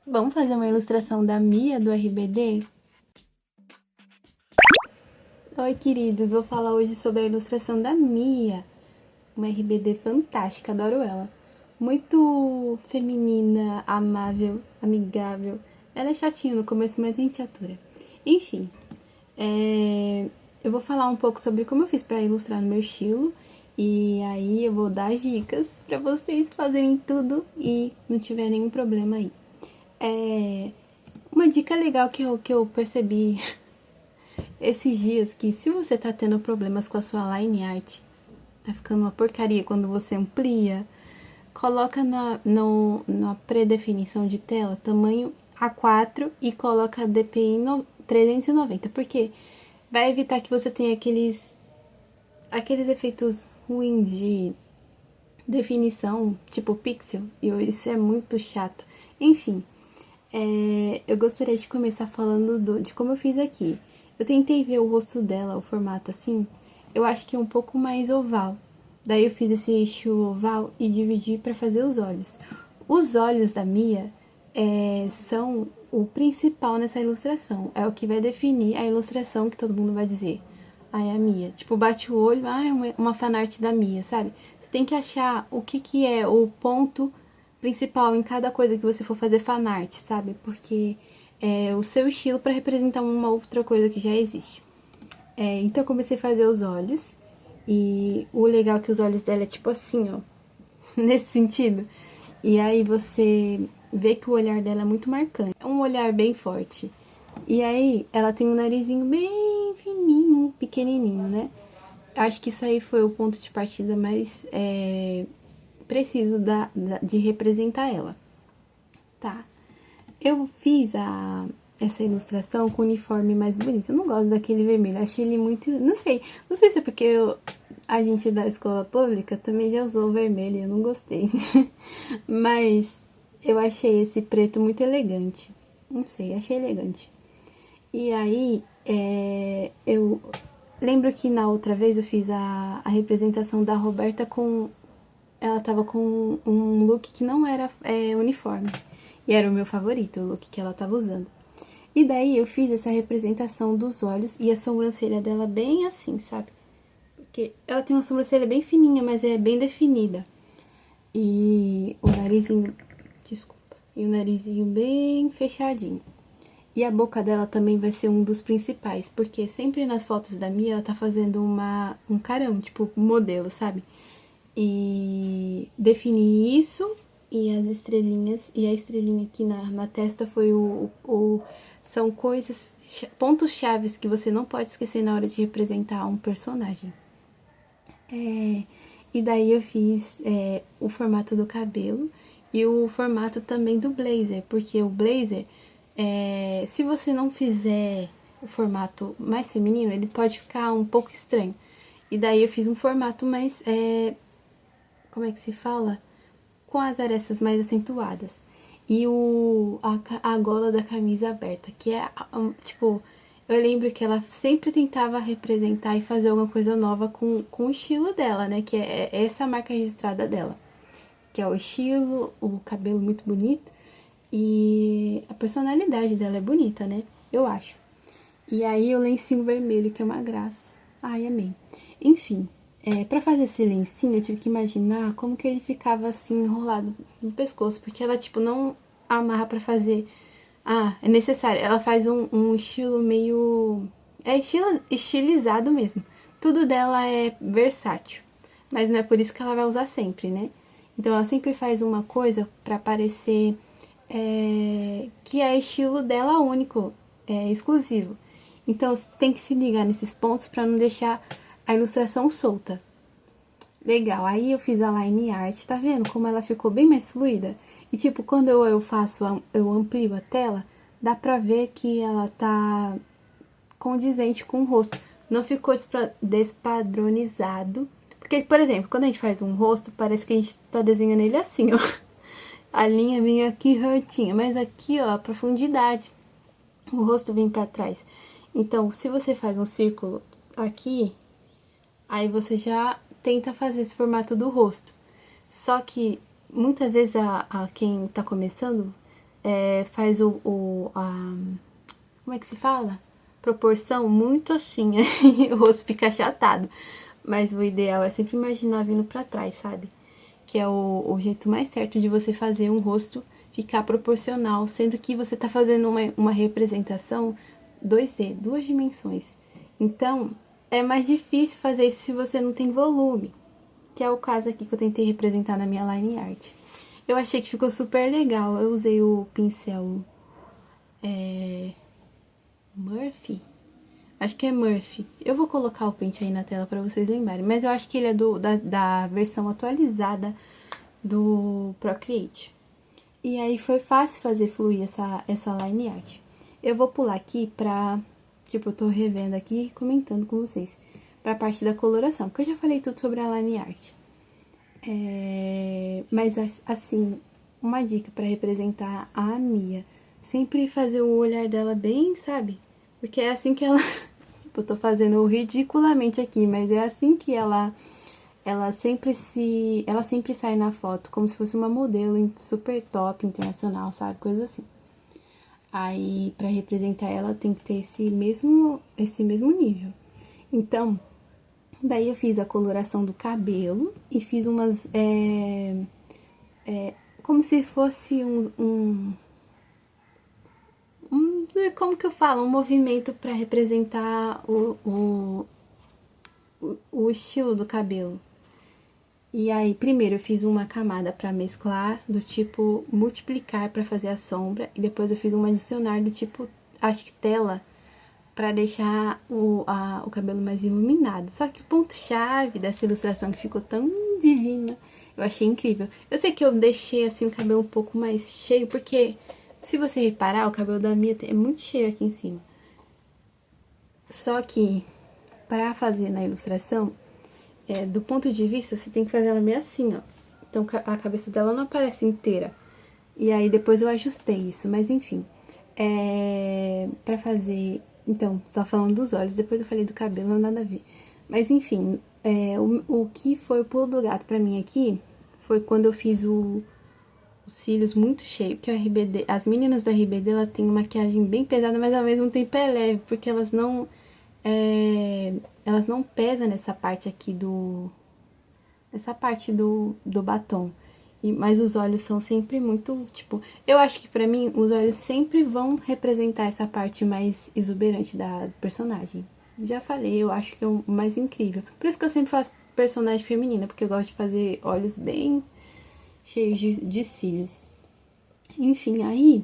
Vamos fazer uma ilustração da Mia do RBD? Oi, queridos, vou falar hoje sobre a ilustração da Mia, uma RBD fantástica, adoro ela. Muito feminina, amável, amigável. Ela é chatinha no começo, mas a gente atura. Enfim, eu vou falar um pouco sobre como eu fiz para ilustrar no meu estilo. E aí eu vou dar dicas para vocês fazerem tudo e não tiver nenhum problema aí. Uma dica legal que eu percebi esses dias, que se você tá tendo problemas com a sua line art, tá ficando uma porcaria quando você amplia, coloca na pré-definição de tela tamanho A4 e coloca DPI 390, porque vai evitar que você tenha aqueles efeitos ruins de definição, tipo pixel, e isso é muito chato. Enfim, eu gostaria de começar falando de como eu fiz aqui. Eu tentei ver o rosto dela, o formato assim, eu acho que é um pouco mais oval. Daí eu fiz esse eixo oval e dividi para fazer os olhos. Os olhos da Mia são o principal nessa ilustração. É o que vai definir a ilustração que todo mundo vai dizer. Ai, a Mia. Tipo, bate o olho, é uma fanart da Mia, sabe? Você tem que achar o que é o ponto principal em cada coisa que você for fazer fanart, sabe? Porque é o seu estilo para representar uma outra coisa que já existe. Então eu comecei a fazer os olhos. E o legal é que os olhos dela é tipo assim, ó. Nesse sentido. E aí você vê que o olhar dela é muito marcante. É um olhar bem forte. E aí ela tem um narizinho bem fininho, pequenininho, né? Acho que isso aí foi o ponto de partida mais preciso de representar ela. Tá. Eu fiz essa ilustração com o uniforme mais bonito. Eu não gosto daquele vermelho. Achei ele muito. Não sei se é porque a gente da escola pública também já usou o vermelho e eu não gostei. Mas eu achei esse preto muito elegante. Não sei, achei elegante. E aí, eu lembro que na outra vez eu fiz a representação da Roberta com. Ela tava com um look que não era uniforme. E era o meu favorito, o look que ela tava usando. E daí eu fiz essa representação dos olhos e a sobrancelha dela bem assim, sabe? Porque ela tem uma sobrancelha bem fininha, mas é bem definida. E o narizinho. Desculpa. E o narizinho bem fechadinho. E a boca dela também vai ser um dos principais, porque sempre nas fotos da Mia ela tá fazendo um carão, tipo modelo, sabe? E defini isso e as estrelinhas, e a estrelinha aqui na testa foi são coisas, pontos chaves que você não pode esquecer na hora de representar um personagem. E daí eu fiz o formato do cabelo e o formato também do blazer, porque o blazer, se você não fizer o formato mais feminino, ele pode ficar um pouco estranho. E daí eu fiz um formato mais, como é que se fala? Com as arestas mais acentuadas. E a gola da camisa aberta, que é, tipo, eu lembro que ela sempre tentava representar e fazer alguma coisa nova com o estilo dela, né? Que é essa a marca registrada dela. Que é o estilo, o cabelo muito bonito e a personalidade dela é bonita, né? Eu acho. E aí o lencinho vermelho, que é uma graça. Ai, amei. Enfim, para fazer esse lencinho, eu tive que imaginar como que ele ficava assim, enrolado no pescoço. Porque ela, tipo, não amarra pra fazer... Ah, é necessário. Ela faz um estilo meio... É estilizado mesmo. Tudo dela é versátil. Mas não é por isso que ela vai usar sempre, né? Então ela sempre faz uma coisa pra parecer que é estilo dela único, exclusivo. Então tem que se ligar nesses pontos para não deixar a ilustração solta. Legal, aí eu fiz a line art, tá vendo como ela ficou bem mais fluida? E tipo, quando eu amplio a tela, dá pra ver que ela tá condizente com o rosto. Não ficou despadronizado. Porque, por exemplo, quando a gente faz um rosto, parece que a gente tá desenhando ele assim, ó. A linha vem aqui retinha, mas aqui, ó, a profundidade. O rosto vem para trás. Então, se você faz um círculo aqui, aí você já tenta fazer esse formato do rosto. Só que muitas vezes a quem tá começando faz como é que se fala? Proporção muito assim, aí o rosto fica achatado. Mas o ideal é sempre imaginar vindo pra trás, sabe? Que é o jeito mais certo de você fazer um rosto ficar proporcional, sendo que você tá fazendo uma representação 2D, duas dimensões. Então, é mais difícil fazer isso se você não tem volume, que é o caso aqui que eu tentei representar na minha line art. Eu achei que ficou super legal. Eu usei o pincel Murphy. Acho que é Murphy. Eu vou colocar o print aí na tela pra vocês lembrarem. Mas eu acho que ele é da versão atualizada do Procreate. E aí foi fácil fazer fluir essa line art. Eu vou pular aqui pra... Tipo, eu tô revendo aqui e comentando com vocês. Pra parte da coloração. Porque eu já falei tudo sobre a line art. Mas, assim, uma dica pra representar a Mia. Sempre fazer o olhar dela bem, sabe? Porque é assim que ela... Tipo, eu tô fazendo ridiculamente aqui, mas é assim que ela sempre sai na foto, como se fosse uma modelo super top, internacional, sabe? Coisa assim. Aí, pra representar ela, tem que ter esse mesmo nível. Então, daí eu fiz a coloração do cabelo e fiz umas, como se fosse como que eu falo? Um movimento pra representar o estilo do cabelo. E aí, primeiro eu fiz uma camada pra mesclar, do tipo multiplicar pra fazer a sombra. E depois eu fiz uma adicionar do tipo, acho que tela, pra deixar o cabelo mais iluminado. Só que o ponto-chave dessa ilustração que ficou tão divina, eu achei incrível. Eu sei que eu deixei assim o cabelo um pouco mais cheio, porque se você reparar, o cabelo da Mia é muito cheio aqui em cima. Só que, pra fazer na ilustração, do ponto de vista, você tem que fazer ela meio assim, ó. Então, a cabeça dela não aparece inteira. E aí, depois eu ajustei isso, mas enfim. Pra fazer... Então, só falando dos olhos, depois eu falei do cabelo, não nada a ver. Mas enfim, o que foi o pulo do gato pra mim aqui foi quando eu fiz os cílios muito cheios, que o RBD, as meninas do RBD, ela tem uma maquiagem bem pesada, mas ao mesmo tempo é leve, porque elas não pesam nessa parte aqui do batom. Mas os olhos são sempre muito, tipo... Eu acho que pra mim, os olhos sempre vão representar essa parte mais exuberante da personagem. Já falei, eu acho que é o mais incrível. Por isso que eu sempre faço personagem feminina, porque eu gosto de fazer olhos bem cheios de cílios. Enfim, aí,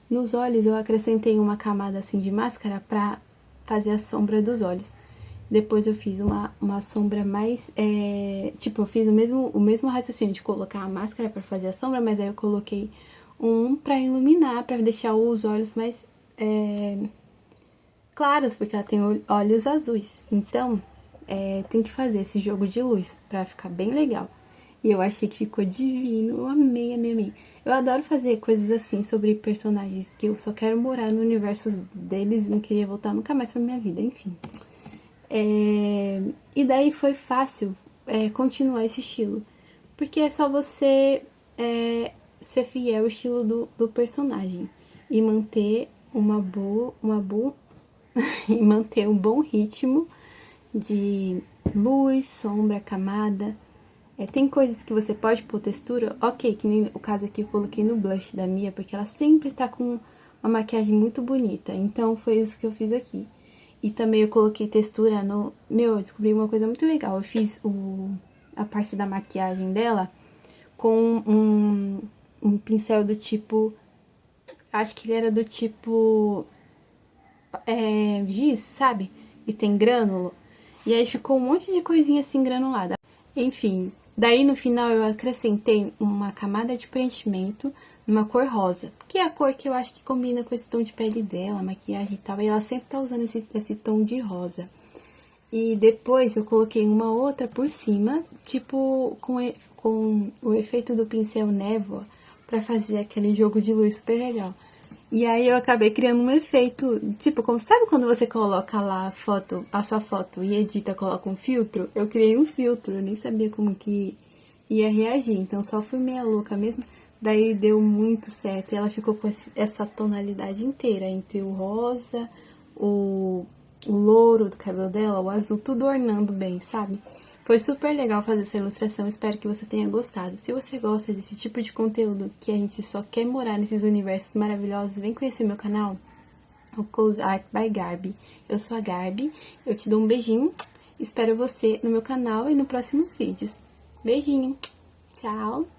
nos olhos eu acrescentei uma camada assim de máscara pra fazer a sombra dos olhos. Depois eu fiz uma sombra mais, tipo, eu fiz o mesmo raciocínio de colocar a máscara pra fazer a sombra, mas aí eu coloquei um pra iluminar, pra deixar os olhos mais claros, porque ela tem olhos azuis. Então, tem que fazer esse jogo de luz pra ficar bem legal. E eu achei que ficou divino, eu amei, amei, amei. Eu adoro fazer coisas assim sobre personagens que eu só quero morar no universo deles e não queria voltar nunca mais pra minha vida, enfim. E daí foi fácil continuar esse estilo, porque é só você ser fiel ao estilo do personagem e manter e manter um bom ritmo de luz, sombra, camada. Tem coisas que você pode pôr textura, ok, que nem o caso aqui eu coloquei no blush da Mia, porque ela sempre tá com uma maquiagem muito bonita, então foi isso que eu fiz aqui. E também eu coloquei textura no... eu descobri uma coisa muito legal. Eu fiz a parte da maquiagem dela com um pincel do tipo... Acho que ele era do tipo... giz, sabe? E tem grânulo. E aí ficou um monte de coisinha assim granulada. Enfim, daí no final eu acrescentei uma camada de preenchimento numa cor rosa, que é a cor que eu acho que combina com esse tom de pele dela, maquiagem e tal, e ela sempre tá usando esse tom de rosa. E depois eu coloquei uma outra por cima, tipo com o efeito do pincel névoa, pra fazer aquele jogo de luz super legal. E aí eu acabei criando um efeito, tipo, como sabe quando você coloca lá a sua foto e edita, coloca um filtro? Eu criei um filtro, eu nem sabia como que ia reagir, então só fui meia louca mesmo. Daí deu muito certo. E ela ficou com essa tonalidade inteira, entre o rosa, o louro do cabelo dela, o azul, tudo ornando bem, sabe? Foi super legal fazer essa ilustração, espero que você tenha gostado. Se você gosta desse tipo de conteúdo, que a gente só quer morar nesses universos maravilhosos, vem conhecer meu canal, o Cozy Art by Garbi. Eu sou a Garbi, eu te dou um beijinho, espero você no meu canal e nos próximos vídeos. Beijinho, tchau!